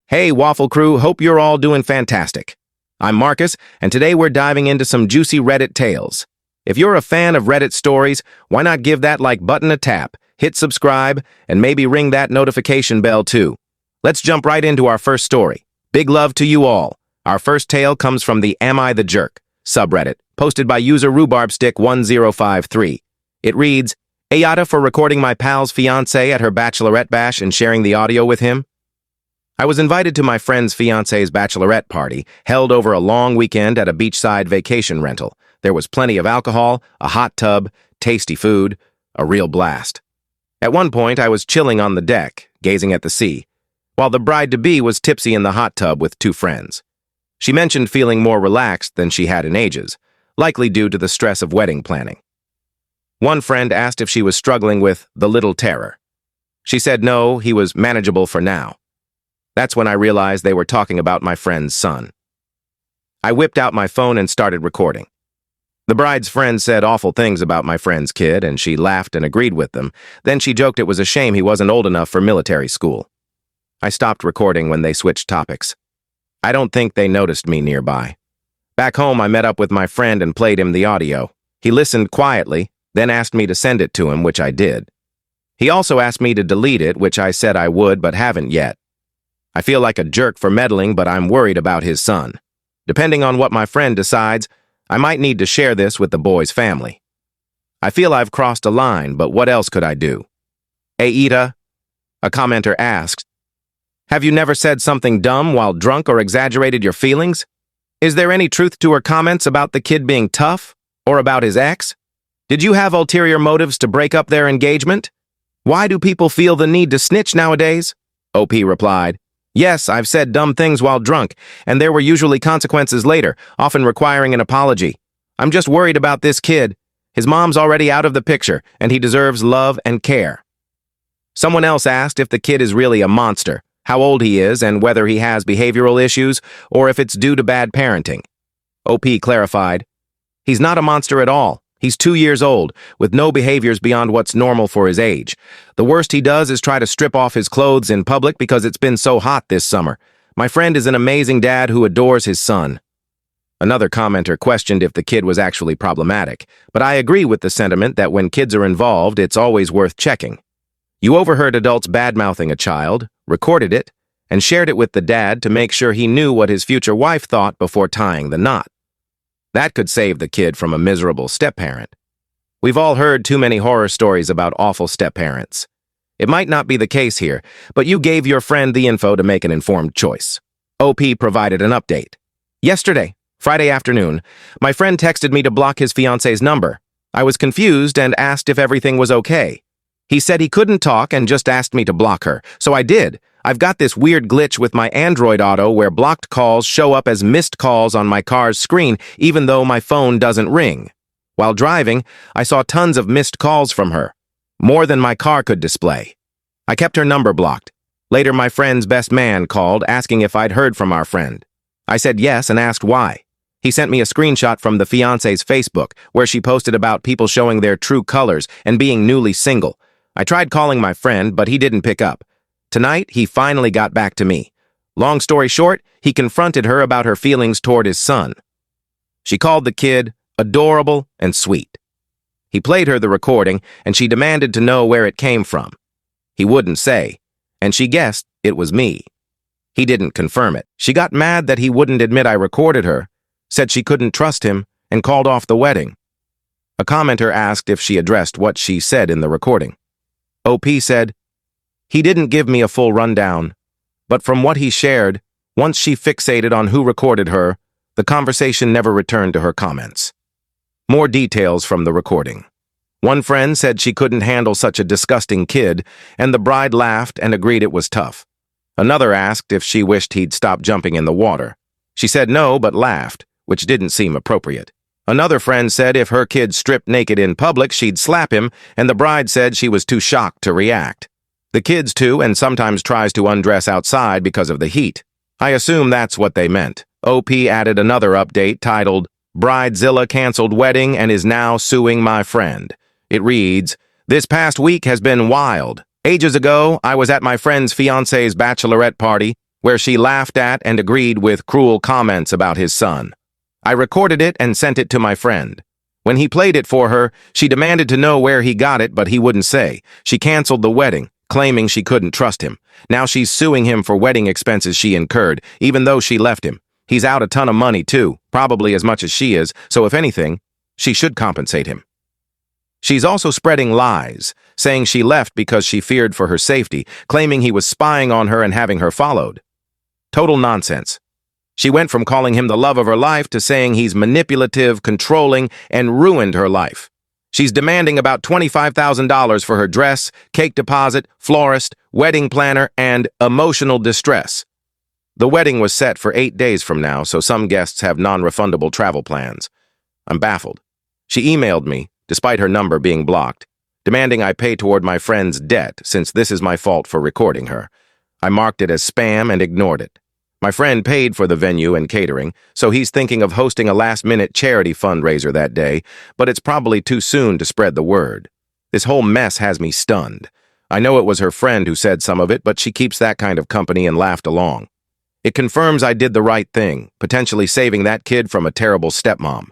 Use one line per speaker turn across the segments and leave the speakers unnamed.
Hey, Waffle Crew, hope you're all doing fantastic. I'm Marcus, and today we're diving into some juicy Reddit tales. If you're a fan of Reddit stories, why not give that like button a tap, hit subscribe, and maybe ring that notification bell too. Let's jump right into our first story. Big love to you all. Our first tale comes from the Am I the Jerk subreddit, posted by user RhubarbStick1053. It reads, AITA for recording my pal's fiancée at her bachelorette bash and sharing the audio with him. I was invited to my friend's fiancée's bachelorette party, held over a long weekend at a beachside vacation rental. There was plenty of alcohol, a hot tub, tasty food, a real blast. At one point, I was chilling on the deck, gazing at the sea, while the bride-to-be was tipsy in the hot tub with two friends. She mentioned feeling more relaxed than she had in ages, likely due to the stress of wedding planning. One friend asked if she was struggling with the little terror. She said no, he was manageable for now. That's when I realized they were talking about my friend's son. I whipped out my phone and started recording. The bride's friend said awful things about my friend's kid, and she laughed and agreed with them. Then she joked it was a shame he wasn't old enough for military school. I stopped recording when they switched topics. I don't think they noticed me nearby. Back home, I met up with my friend and played him the audio. He listened quietly, then asked me to send it to him, which I did. He also asked me to delete it, which I said I would, but haven't yet. I feel like a jerk for meddling, but I'm worried about his son. Depending on what my friend decides, I might need to share this with the boy's family. I feel I've crossed a line, but what else could I do? AITA, a commenter asked, have you never said something dumb while drunk or exaggerated your feelings? Is there any truth to her comments about the kid being tough, or about his ex? Did you have ulterior motives to break up their engagement? Why do people feel the need to snitch nowadays? OP replied, yes, I've said dumb things while drunk, and there were usually consequences later, often requiring an apology. I'm just worried about this kid. His mom's already out of the picture, and he deserves love and care. Someone else asked if the kid is really a monster, how old he is, and whether he has behavioral issues, or if it's due to bad parenting. OP clarified, he's not a monster at all. He's 2 years old, with no behaviors beyond what's normal for his age. The worst he does is try to strip off his clothes in public because it's been so hot this summer. My friend is an amazing dad who adores his son. Another commenter questioned if the kid was actually problematic, but I agree with the sentiment that when kids are involved, it's always worth checking. You overheard adults badmouthing a child, recorded it, and shared it with the dad to make sure he knew what his future wife thought before tying the knot. That could save the kid from a miserable step-parent. We've all heard too many horror stories about awful step-parents. It might not be the case here, but you gave your friend the info to make an informed choice. OP provided an update. Yesterday, Friday afternoon, my friend texted me to block his fiancée's number. I was confused and asked if everything was okay. He said he couldn't talk and just asked me to block her, so I did. I've got this weird glitch with my Android Auto where blocked calls show up as missed calls on my car's screen even though my phone doesn't ring. While driving, I saw tons of missed calls from her, more than my car could display. I kept her number blocked. Later, my friend's best man called asking if I'd heard from our friend. I said yes and asked why. He sent me a screenshot from the fiancée's Facebook where she posted about people showing their true colors and being newly single. I tried calling my friend, but he didn't pick up. Tonight, he finally got back to me. Long story short, he confronted her about her feelings toward his son. She called the kid adorable and sweet. He played her the recording, and she demanded to know where it came from. He wouldn't say, and she guessed it was me. He didn't confirm it. She got mad that he wouldn't admit I recorded her, said she couldn't trust him, and called off the wedding. A commenter asked if she addressed what she said in the recording. OP said, he didn't give me a full rundown, but from what he shared, once she fixated on who recorded her, the conversation never returned to her comments. More details from the recording. One friend said she couldn't handle such a disgusting kid, and the bride laughed and agreed it was tough. Another asked if she wished he'd stop jumping in the water. She said no, but laughed, which didn't seem appropriate. Another friend said if her kid stripped naked in public, she'd slap him, and the bride said she was too shocked to react. The kid's too, and sometimes tries to undress outside because of the heat. I assume that's what they meant. OP added another update titled, Bridezilla canceled wedding and is now suing my friend. It reads, this past week has been wild. Ages ago, I was at my friend's fiancée's bachelorette party. where she laughed at and agreed with cruel comments about his son. I recorded it and sent it to my friend. When he played it for her, she demanded to know where he got it, but he wouldn't say. She canceled the wedding, claiming she couldn't trust him. Now she's suing him for wedding expenses she incurred, even though she left him. He's out a ton of money, too, probably as much as she is, so if anything, she should compensate him. She's also spreading lies, saying she left because she feared for her safety, claiming he was spying on her and having her followed. Total nonsense. She went from calling him the love of her life to saying he's manipulative, controlling, and ruined her life. She's demanding about $25,000 for her dress, cake deposit, florist, wedding planner, and emotional distress. The wedding was set for 8 days from now, so some guests have non-refundable travel plans. I'm baffled. She emailed me, despite her number being blocked, demanding I pay toward my friend's debt since this is my fault for recording her. I marked it as spam and ignored it. My friend paid for the venue and catering, so he's thinking of hosting a last-minute charity fundraiser that day, but it's probably too soon to spread the word. This whole mess has me stunned. I know it was her friend who said some of it, but she keeps that kind of company and laughed along. It confirms I did the right thing, potentially saving that kid from a terrible stepmom.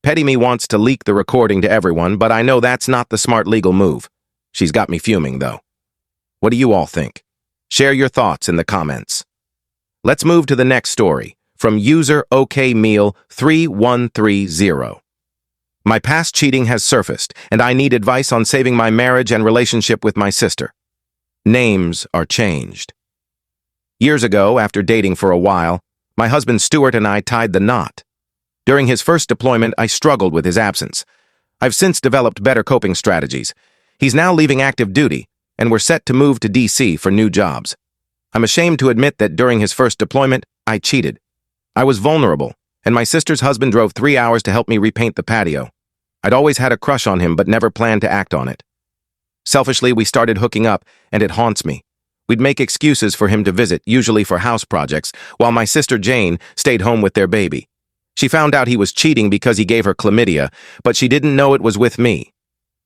Petty me wants to leak the recording to everyone, but I know that's not the smart legal move. She's got me fuming, though. What do you all think? Share your thoughts in the comments. Let's move to the next story, from user OKMeal3130. My past cheating has surfaced, and I need advice on saving my marriage and relationship with my sister. Names are changed. Years ago, after dating for a while, my husband Stuart and I tied the knot. During his first deployment, I struggled with his absence. I've since developed better coping strategies. He's now leaving active duty, and we're set to move to DC for new jobs. I'm ashamed to admit that during his first deployment, I cheated. I was vulnerable, and my sister's husband drove 3 hours to help me repaint the patio. I'd always had a crush on him, but never planned to act on it. Selfishly, we started hooking up, and it haunts me. We'd make excuses for him to visit, usually for house projects, while my sister Jane stayed home with their baby. She found out he was cheating because he gave her chlamydia, but she didn't know it was with me.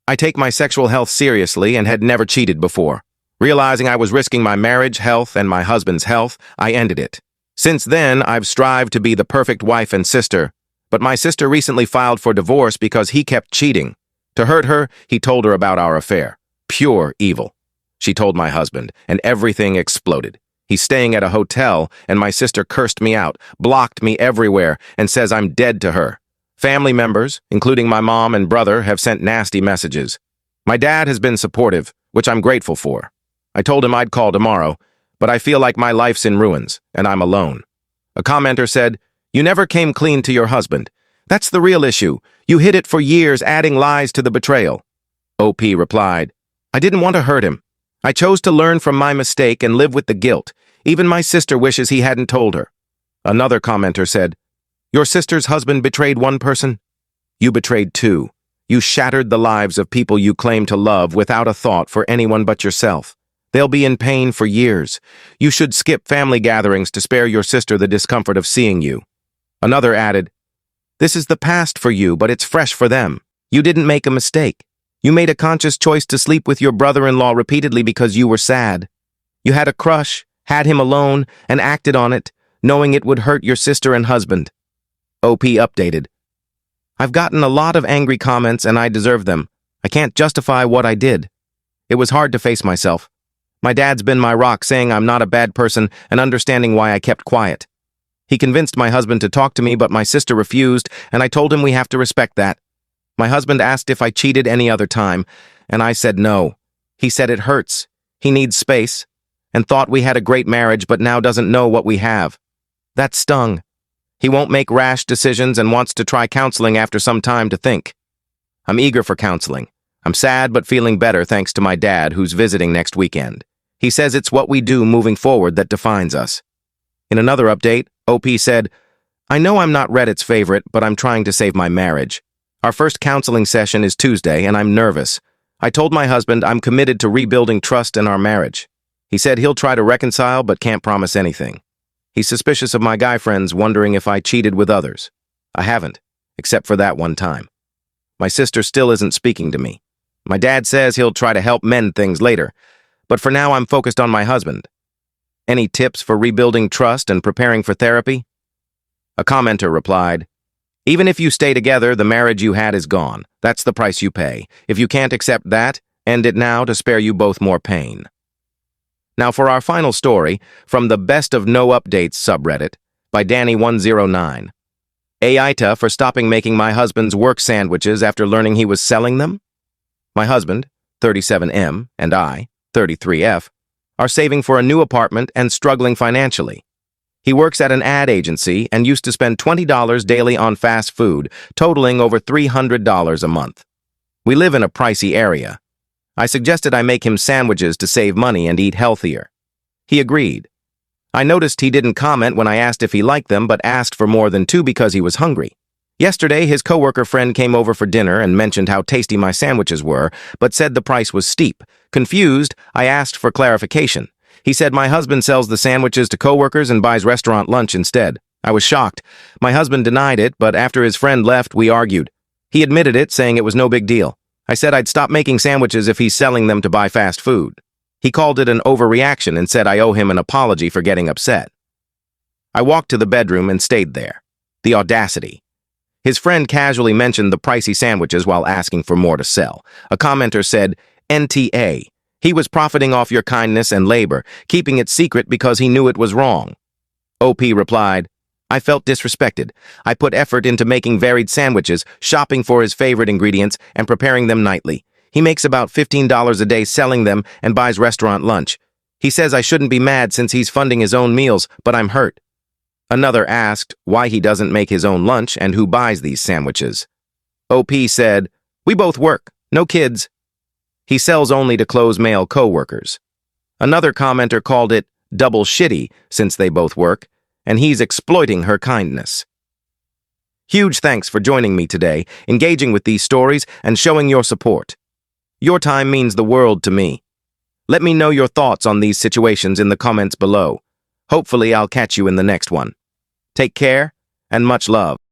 I take my sexual health seriously and had never cheated before. Realizing I was risking my marriage, health, and my husband's health, I ended it. Since then, I've strived to be the perfect wife and sister, but my sister recently filed for divorce because he kept cheating. To hurt her, he told her about our affair. Pure evil. She told my husband, and everything exploded. He's staying at a hotel, and my sister cursed me out, blocked me everywhere, and says I'm dead to her. Family members, including my mom and brother, have sent nasty messages. My dad has been supportive, which I'm grateful for. I told him I'd call tomorrow, but I feel like my life's in ruins, and I'm alone. A commenter said, "You never came clean to your husband. That's the real issue. You hid it for years, adding lies to the betrayal." OP replied, "I didn't want to hurt him. I chose to learn from my mistake and live with the guilt. Even my sister wishes he hadn't told her." Another commenter said, "Your sister's husband betrayed one person? You betrayed two. You shattered the lives of people you claim to love without a thought for anyone but yourself. They'll be in pain for years. You should skip family gatherings to spare your sister the discomfort of seeing you." Another added, "This is the past for you, but it's fresh for them. You didn't make a mistake. You made a conscious choice to sleep with your brother-in-law repeatedly because you were sad. You had a crush, had him alone, and acted on it, knowing it would hurt your sister and husband." OP updated, "I've gotten a lot of angry comments and I deserve them. I can't justify what I did. It was hard to face myself. My dad's been my rock, saying I'm not a bad person and understanding why I kept quiet. He convinced my husband to talk to me, but my sister refused, and I told him we have to respect that. My husband asked if I cheated any other time, and I said no. He said it hurts, he needs space, and thought we had a great marriage but now doesn't know what we have. That stung. He won't make rash decisions and wants to try counseling after some time to think. I'm eager for counseling. I'm sad but feeling better thanks to my dad, who's visiting next weekend. He says it's what we do moving forward that defines us." In another update, OP said, "I know I'm not Reddit's favorite, but I'm trying to save my marriage. Our first counseling session is Tuesday, and I'm nervous. I told my husband I'm committed to rebuilding trust in our marriage. He said he'll try to reconcile but can't promise anything. He's suspicious of my guy friends, wondering if I cheated with others. I haven't, except for that one time. My sister still isn't speaking to me. My dad says he'll try to help mend things later, but for now I'm focused on my husband. Any tips for rebuilding trust and preparing for therapy? A commenter replied, "Even if you stay together, the marriage you had is gone. That's the price you pay. If you can't accept that, end it now to spare you both more pain." Now for our final story, from the Best of No Updates subreddit, by Danny109. AITA for stopping making my husband's work sandwiches after learning he was selling them? My husband, 37M, and I, 33F, are saving for a new apartment and struggling financially. He works at an ad agency and used to spend $20 daily on fast food, totaling over $300 a month. We live in a pricey area. I suggested I make him sandwiches to save money and eat healthier. He agreed. I noticed he didn't comment when I asked if he liked them, but asked for more than two because he was hungry. Yesterday, his coworker friend came over for dinner and mentioned how tasty my sandwiches were, but said the price was steep. Confused, I asked for clarification. He said my husband sells the sandwiches to coworkers and buys restaurant lunch instead. I was shocked. My husband denied it, but after his friend left, we argued. He admitted it, saying it was no big deal. I said I'd stop making sandwiches if he's selling them to buy fast food. He called it an overreaction and said I owe him an apology for getting upset. I walked to the bedroom and stayed there. The audacity. His friend casually mentioned the pricey sandwiches while asking for more to sell. A commenter said, "NTA. He was profiting off your kindness and labor, keeping it secret because he knew it was wrong." OP replied, "I felt disrespected. I put effort into making varied sandwiches, shopping for his favorite ingredients, and preparing them nightly. He makes about $15 a day selling them and buys restaurant lunch. He says I shouldn't be mad since he's funding his own meals, but I'm hurt." Another asked why he doesn't make his own lunch and who buys these sandwiches. OP said, "We both work, no kids." He sells only to close male co-workers. Another commenter called it double shitty since they both work, and he's exploiting her kindness. Huge thanks for joining me today, engaging with these stories, and showing your support. Your time means the world to me. Let me know your thoughts on these situations in the comments below. Hopefully, I'll catch you in the next one. Take care, and much love.